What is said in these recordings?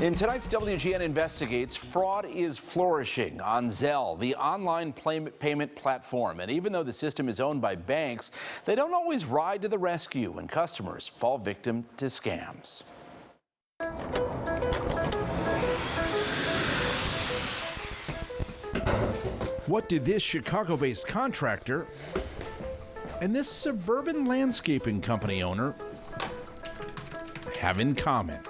In tonight's WGN Investigates, fraud is flourishing on Zelle, the online payment platform. And even though the system is owned by banks, they don't always ride to the rescue when customers fall victim to scams. What did this Chicago-based contractor and this suburban landscaping company owner have in common?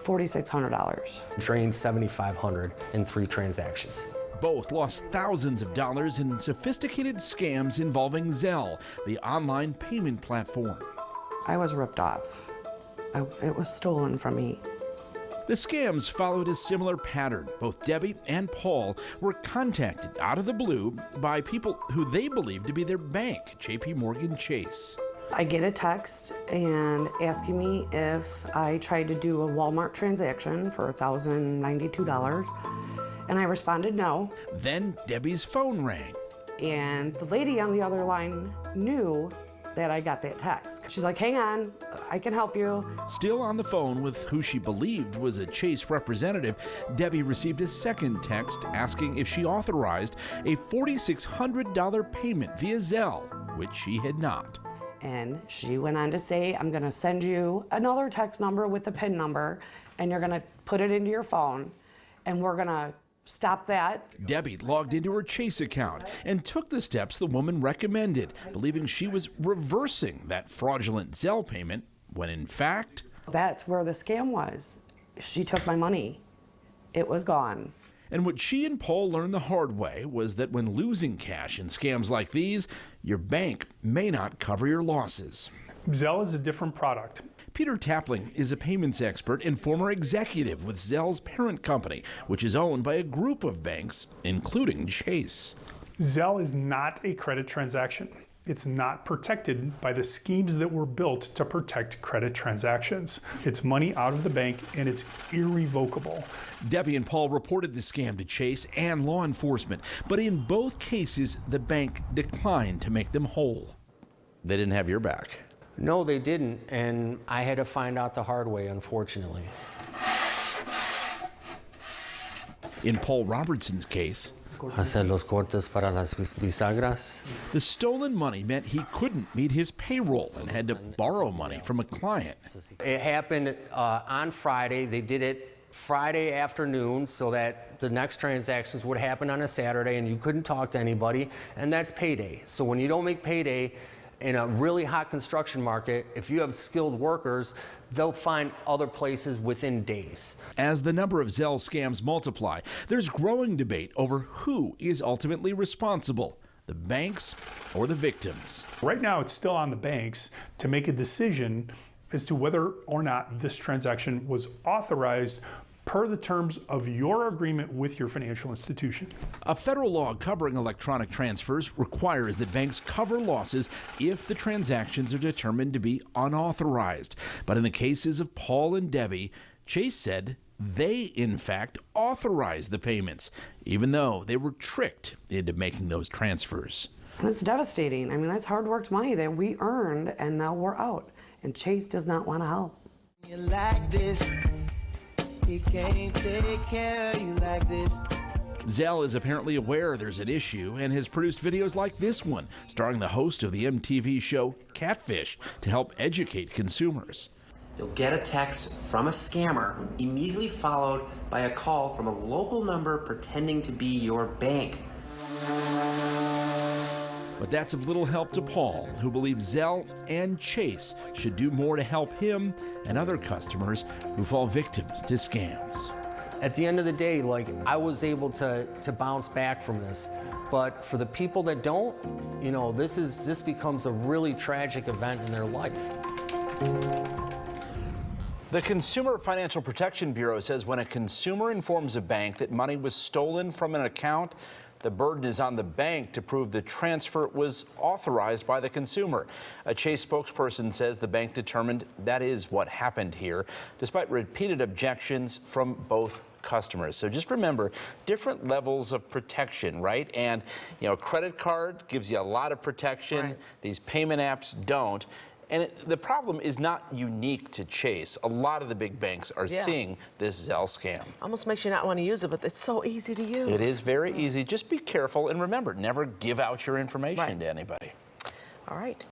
$4,600. Drained $7,500 in 3 transactions. Both lost thousands of dollars in sophisticated scams involving Zelle, the online payment platform. I was ripped off. It was stolen from me. The scams followed a similar pattern. Both Debbie and Paul were contacted out of the blue by people who they believed to be their bank, JP Chase. I get a text and asking me if I tried to do a Walmart transaction for $1,092, and I responded no. Then Debbie's phone rang. And the lady on the other line knew that I got that text. She's like, hang on, I can help you. Still on the phone with who she believed was a Chase representative, Debbie received a second text asking if she authorized a $4,600 payment via Zelle, which she had not. And she went on to say, I'm gonna send you another text number with the PIN number, and you're gonna put it into your phone, and we're gonna stop that. Debbie logged into her Chase account and took the steps the woman recommended, believing she was reversing that fraudulent Zelle payment, when in fact... That's where the scam was. She took my money. It was gone. And what she and Paul learned the hard way was that when losing cash in scams like these, your bank may not cover your losses. Zelle is a different product. Peter Tapling is a payments expert and former executive with Zelle's parent company, which is owned by a group of banks, including Chase. Zelle is not a credit transaction. It's not protected by the schemes that were built to protect credit transactions. It's money out of the bank and it's irrevocable. Debbie and Paul reported the scam to Chase and law enforcement, but in both cases, the bank declined to make them whole. They didn't have your back. No, they didn't, and I had to find out the hard way, unfortunately. In Paul Robertson's case, Hacer los cortes para las bisagras. the stolen money meant he couldn't meet his payroll and had to borrow money from a client. It happened on Friday. They did it Friday afternoon so that the next transactions would happen on a Saturday and you couldn't talk to anybody, and that's payday. So when you don't make payday in a really hot construction market, if you have skilled workers, they'll find other places within days. As the number of Zelle scams multiply, there's growing debate over who is ultimately responsible, the banks or the victims. Right now, it's still on the banks to make a decision as to whether or not this transaction was authorized per the terms of your agreement with your financial institution. A federal law covering electronic transfers requires that banks cover losses if the transactions are determined to be unauthorized. But in the cases of Paul and Debbie, Chase said they, in fact, authorized the payments, even though they were tricked into making those transfers. And it's devastating. I mean, that's hard-worked money that we earned, and now we're out. And Chase does not want to help. You like this. He can't take care of you like this. Zelle is apparently aware there's an issue and has produced videos like this one, starring the host of the MTV show Catfish, to help educate consumers. You'll get a text from a scammer, immediately followed by a call from a local number pretending to be your bank. But that's of little help to Paul, who believes Zelle and Chase should do more to help him and other customers who fall victims to scams. At the end of the day, I was able to bounce back from this. But for the people that don't, you know, this becomes a really tragic event in their life. The Consumer Financial Protection Bureau says when a consumer informs a bank that money was stolen from an account, the burden is on the bank to prove the transfer was authorized by the consumer. A Chase spokesperson says the bank determined that is what happened here, despite repeated objections from both customers. So just remember, different levels of protection, right? And, you know, a credit card gives you a lot of protection. Right. These payment apps don't. And the problem is not unique to Chase. A lot of the big banks are seeing this Zelle scam. Almost makes you not want to use it, but it's so easy to use. It is very easy. Just be careful and remember, never give out your information to anybody. All right.